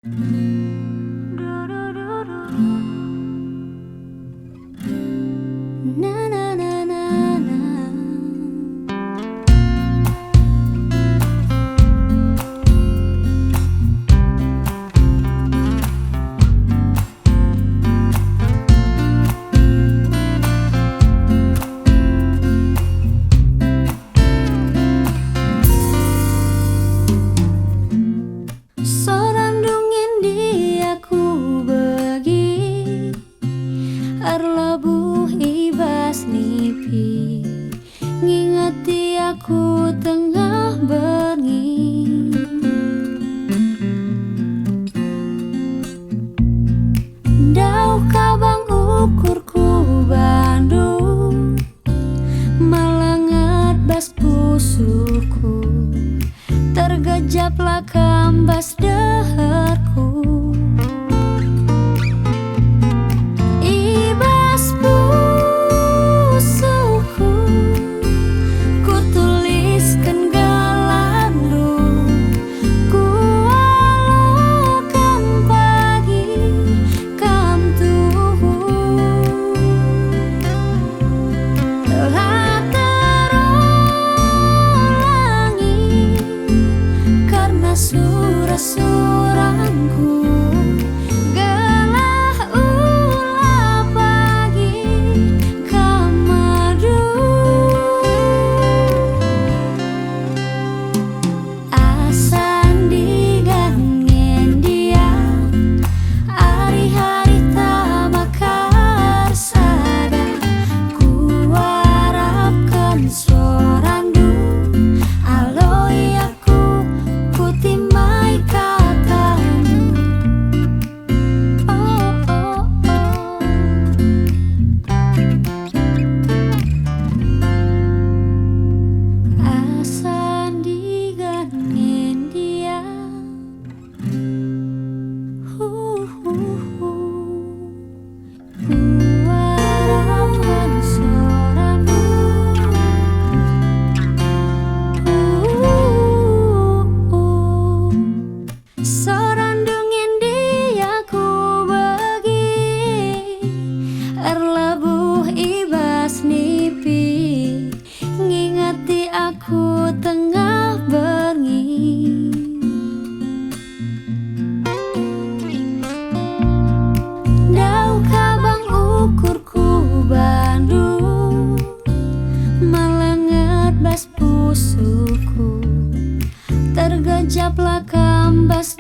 Na na na na na. Sorang dungin dia ku bagi arlabuh ibas nipi ngingeti aku tengah bengi. Dau kabang ukurku Bandung malangat bas pusuku tergejaplah kambas deherku. Ibas pusuku ku tuliskan galandu, ku alukan pagi kam tuhu telah terulangi karena surah-surahku. Gelah ulah pagi kamadu asan digangen dia hari-hari tamakar sada ku harapkan sorandu aloi aku kutimai katamu. Oh, oh, oh. Asan digangen dia ku harapkan sorandu. Sorang dungin dia ku bagi arlabuh ibas nipi ngingeti aku tengah bengi. Dau kabang ukurku Bandung malangat bas pusuku tergejaplah kambas